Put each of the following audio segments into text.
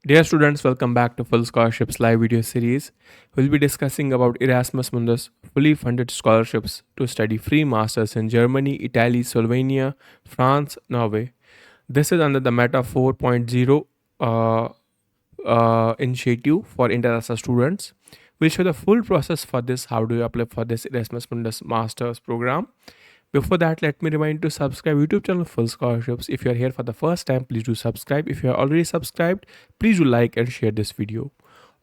Dear students, welcome back to Full Scholarships live video series. We'll be discussing about Erasmus Mundus fully funded scholarships to study free masters in Germany, Italy, Slovenia, France, Norway. This is under the META 4.0 initiative for international students. We'll show the full process for this. How do you apply for this Erasmus Mundus Masters program? Before that, let me remind you to subscribe YouTube channel Full Scholarships. If you are here for the first time, please do subscribe. If you are already subscribed, please do like and share this video.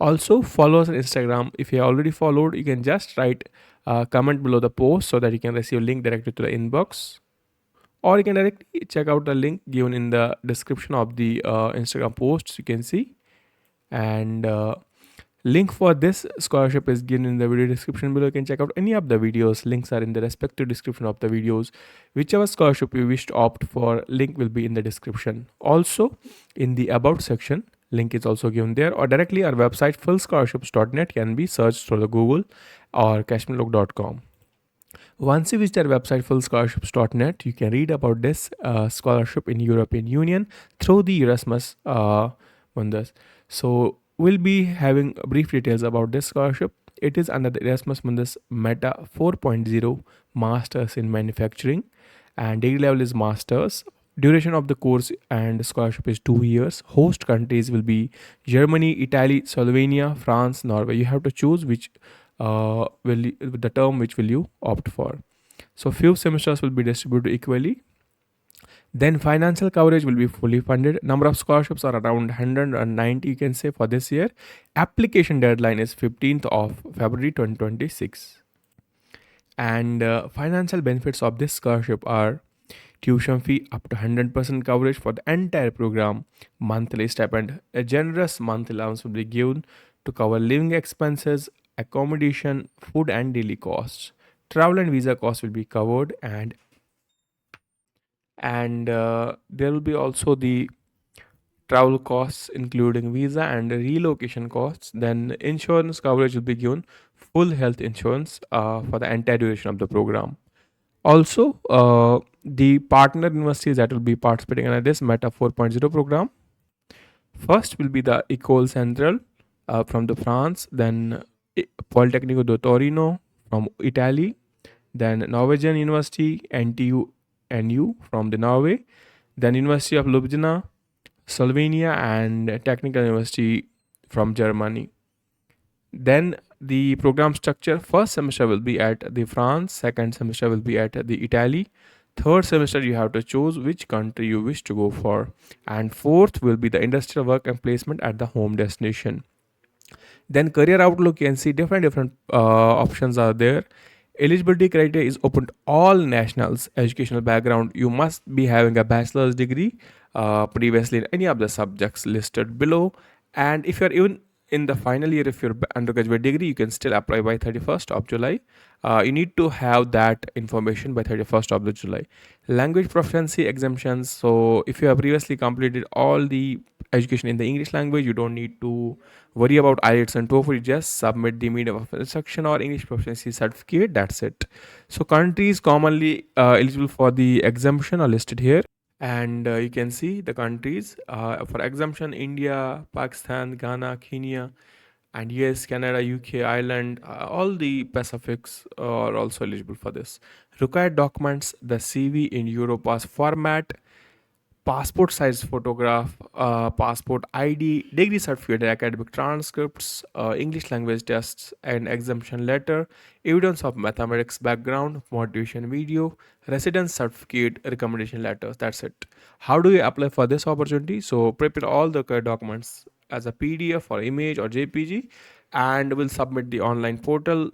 Also, follow us on Instagram. If you are already followed, you can just write a comment below the post so that you can receive link directly to the inbox, or you can directly check out the link given in the description of the Instagram posts. You can see, and link for this scholarship is given in the video description below. You can check out any of the videos. Links are in the respective description of the videos. Whichever scholarship you wish to opt for, link will be in the description. Also, in the about section, link is also given there, or directly our website fullscholarships.net can be searched through the Google or kashmirlook.com. Once you visit our website fullscholarships.net, you can read about this scholarship in European Union through the Erasmus Mundus. So we'll be having brief details about this scholarship. It is under the Erasmus Mundus META 4.0 Masters in Manufacturing, and degree level is Masters. Duration of the course and scholarship is 2 years. Host countries will be Germany, Italy, Slovenia, France, Norway. You have to choose which the term which will you opt for. So few semesters will be distributed equally. Then financial coverage will be fully funded. Number of scholarships are around 190, you can say, for this year. Application deadline is 15th of February 2026. And financial benefits of this scholarship are tuition fee up to 100% coverage for the entire program, monthly stipend, a generous monthly allowance will be given to cover living expenses, accommodation, food and daily costs. Travel and visa costs will be covered, and there will be also the travel costs including visa and relocation costs. Then insurance coverage will be given, full health insurance for the entire duration of the program. Also, the partner universities that will be participating in this META 4.0 program. First will be the École Centrale from the France, then Politecnico de Torino from Italy, then Norwegian University NTU NU from the Norway, then University of Ljubljana, Slovenia, and Technical University from Germany. Then the program structure: first semester will be at the France, second semester will be at the Italy, third semester you have to choose which country you wish to go for, and fourth will be the industrial work and placement at the home destination. Then career outlook, you can see different options are there. Eligibility criteria is open to all nationals. Educational background: you must be having a bachelor's degree previously in any of the subjects listed below. And if you're even in the final year of your undergraduate degree, you can still apply by 31st of July. You need to have that information by 31st of the July. Language proficiency exemptions: so if you have previously completed all the education in the English language, you don't need to worry about IELTS and TOEFL. You just submit the medium of instruction or English proficiency certificate. That's it. So countries commonly eligible for the exemption are listed here, and you can see the countries for exemption: India, Pakistan, Ghana, Kenya, and US, Canada, UK, Ireland. All the Pacifics are also eligible for this. Required documents: the CV in Europass format, passport size photograph, passport ID, degree certificate, academic transcripts, English language tests and exemption letter, evidence of mathematics background, motivation video, residence certificate, recommendation letters. That's it. How do you apply for this opportunity? So prepare all the correct documents as a PDF or image or JPG, and will submit the online portal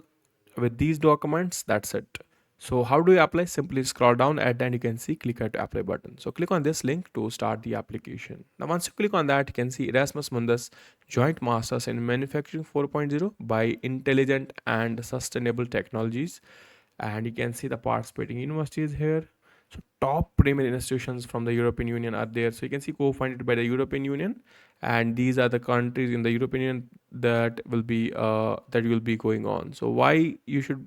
with these documents. That's it. So how do you apply? Simply scroll down and then you can see click at apply button. So click on this link to start the application. Now once you click on that, you can see Erasmus Mundus Joint Masters in Manufacturing 4.0 by Intelligent and Sustainable Technologies. And you can see the participating universities here. So top premier institutions from the European Union are there. So you can see co-funded by the European Union, and these are the countries in the European Union that will be going on. So why you should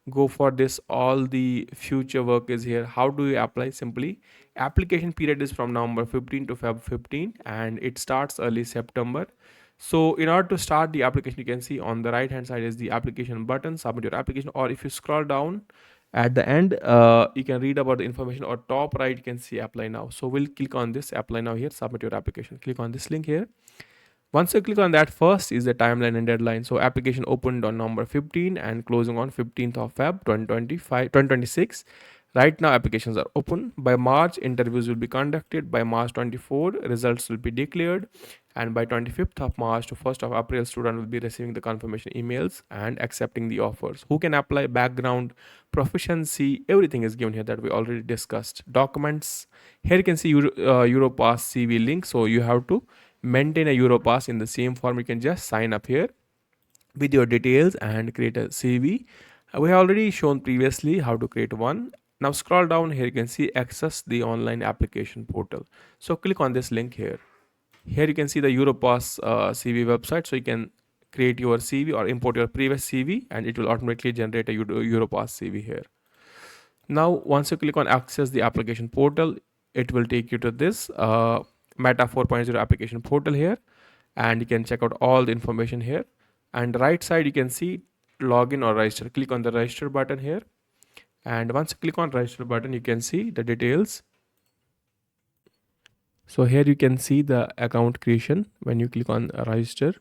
go for this. All the future work is here. How do you apply? Simply, application period is from November 15 to Feb 15, and it starts early September. So in order to start the application, you can see on the right hand side is the application button, submit your application, or if you scroll down at the end, you can read about the information, or top right you can see apply now. So we'll click on this apply now here, submit your application, click on this link here. Once you click on that, first is the timeline and deadline. So application opened on November 15 and closing on 15th of Feb 2026. Right now applications are open. By March, interviews will be conducted. By March 24, results will be declared. And by 25th of March to 1st of April, student will be receiving the confirmation emails and accepting the offers. Who can apply? Background, proficiency, everything is given here that we already discussed. Documents, here you can see Europass CV link. So you have to maintain a Europass in the same form. You can just sign up here with your details and create a CV. We have already shown previously how to create one. Now scroll down here, you can see access the online application portal. So click on this link here. Here you can see the Europass CV website. So you can create your CV or import your previous CV and it will automatically generate a Europass CV here. Now once you click on access the application portal, it will take you to this Meta 4.0 application portal here, and you can check out all the information here. And right side you can see login or register. Click on the register button here, and once you click on register button, you can see the details. So here you can see the account creation. When you click on register,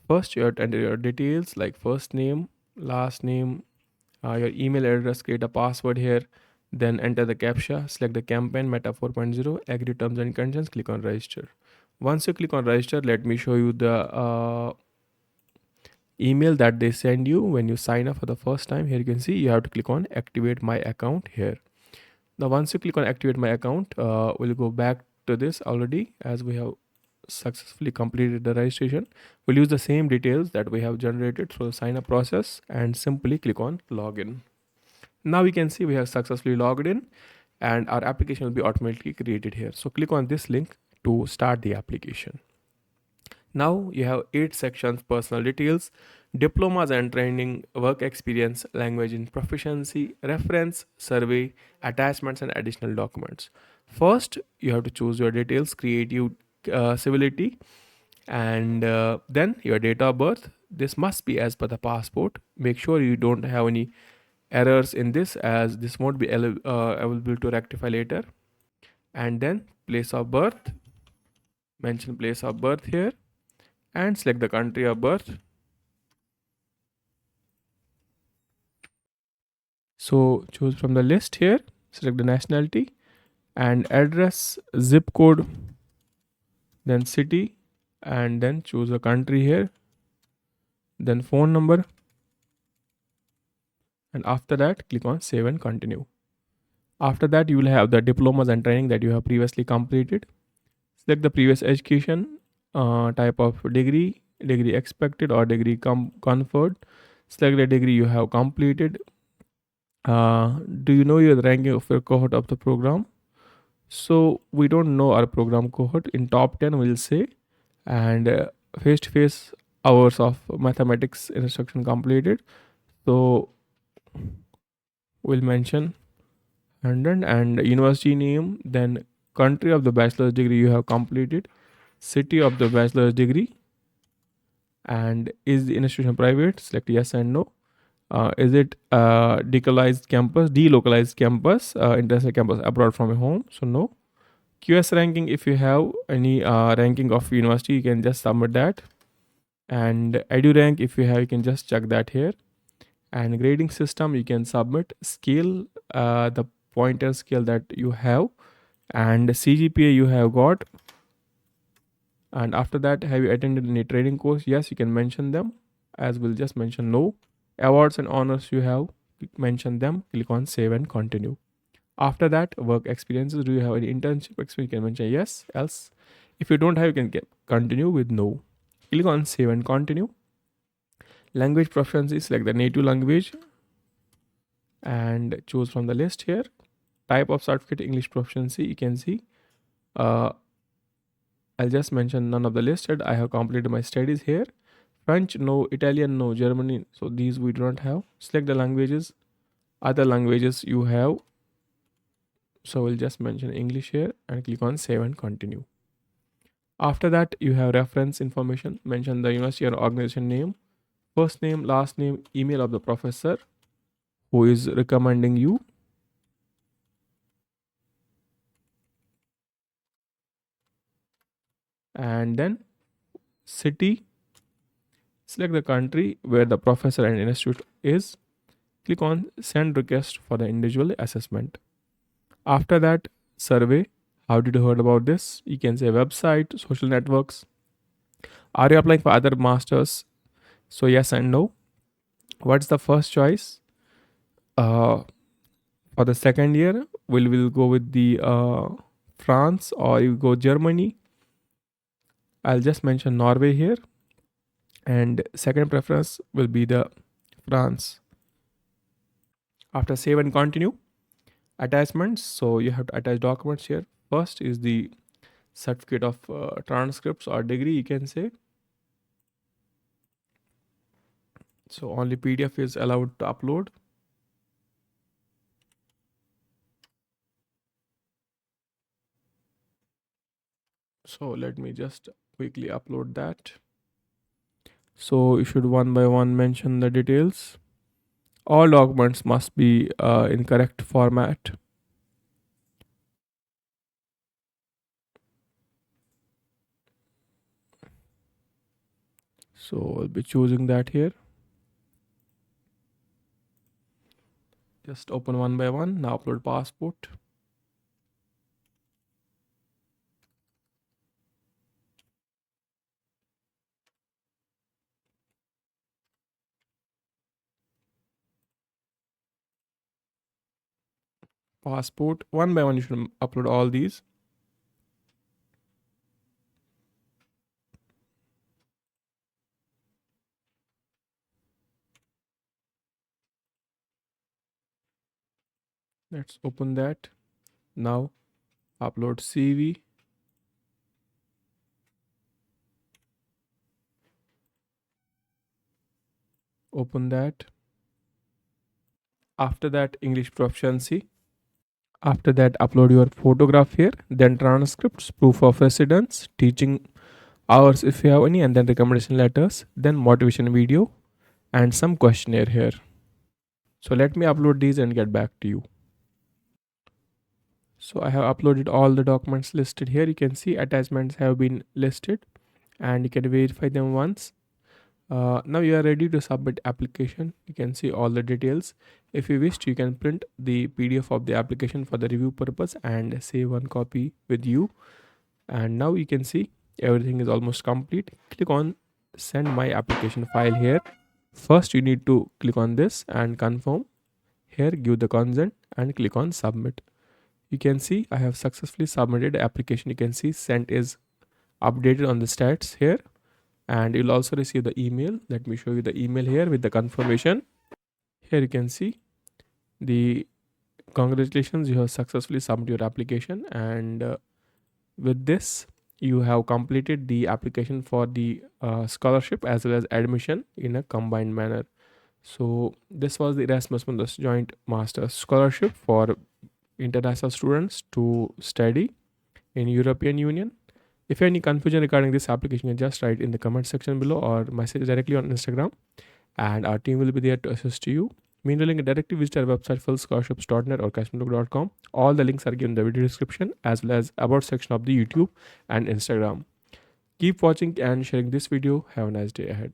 first you have to enter your details like first name, last name, your email address, create a password here, then enter the captcha, select the campaign Meta 4.0, agree terms and conditions, click on register. Once you click on register, let me show you the email that they send you when you sign up for the first time. Here you can see you have to click on activate my account here. Now once you click on activate my account, we'll go back to this already as we have successfully completed the registration. We'll use the same details that we have generated through the sign up process and simply click on login. Now we can see we have successfully logged in and our application will be automatically created here. So click on this link to start the application. Now you have 8 sections: personal details, diplomas and training, work experience, language and proficiency, reference, survey, attachments and additional documents. First, you have to choose your details, create your civility, and then your date of birth. This must be as per the passport. Make sure you don't have any errors in this, as this won't be available to rectify later. And then place of birth, mention place of birth here and select the country of birth. So choose from the list here, select the nationality and address, zip code, then city, and then choose a country here, then phone number, and after that click on save and continue. After that you will have the diplomas and training that you have previously completed. Select the previous education, type of degree, degree expected or degree conferred. Select the degree you have completed. Do you know your ranking of your cohort of the program? So we don't know our program cohort. In top 10 we'll say, and face-to-face hours of mathematics instruction completed. So we'll mention 100 and university name, then country of the bachelor's degree you have completed, city of the bachelor's degree, and is the institution private? Select yes and no. Is it delocalized campus, international campus abroad from your home? So no. QS ranking, if you have any ranking of university, you can just submit that. And edu rank, if you have, you can just check that here. And grading system, you can submit scale, the pointer scale that you have, and CGPA you have got. And after that, have you attended any training course? Yes, you can mention them, as we'll just mention no. Awards and honors you have, mention them, click on save and continue. After that, work experiences, do you have any internship experience? You can mention yes, else if you don't have, you can continue with no. Click on save and continue. Language proficiency, select the native language and choose from the list here. Type of certificate, English proficiency, you can see. I'll just mention none of the listed. I have completed my studies here. French no, Italian no, Germany, so these we do not have. Select the languages. Other languages you have, so we'll just mention English here and click on save and continue. After that, you have reference information. Mention the university or organization name, first name, last name, email of the professor who is recommending you, and then city. Select the country where the professor and institute is. Click on send request for the individual assessment. After that, survey. How did you heard about this? You can say website, social networks. Are you applying for other masters? So yes and no. What's the first choice? Uh, for the second year, will go with the France or you go Germany. I'll just mention Norway here, and second preference will be the France. After save and continue, attachments. So you have to attach documents here. First is the certificate of transcripts or degree, you can say. So only PDF is allowed to upload. So let me just quickly upload that. So you should one by one mention the details. All documents must be in correct format. So I'll be choosing that here. Just open one by one. Now upload passport. Passport. One by one you should upload all these. Let's open that. Now upload CV. Open that. After that, English proficiency. After that, upload your photograph here, then transcripts, proof of residence, teaching hours if you have any, and then recommendation letters, then motivation video, and some questionnaire here. So let me upload these and get back to you. So I have uploaded all the documents listed here. You can see attachments have been listed and you can verify them once. Now you are ready to submit application. You can see all the details. If you wish, you can print the PDF of the application for the review purpose and save one copy with you. And now you can see everything is almost complete. Click on send my application file here. First you need to click on this and confirm. Here give the consent and click on submit. You can see I have successfully submitted the application. You can see sent is updated on the stats here, and you'll also receive the email. Let me show you the email here with the confirmation. Here you can see the congratulations, you have successfully submitted your application, and with this you have completed the application for the scholarship as well as admission in a combined manner. So this was the Erasmus Mundus joint master's scholarship for international students to study in European Union. If you have any confusion regarding this application, you can just write in the comment section below or message directly on Instagram, and our team will be there to assist you. Meanwhile, you can directly visit our website fullscholarships.net or cashmanbook.com. All the links are given in the video description as well as about section of the YouTube and Instagram. Keep watching and sharing this video. Have a nice day ahead.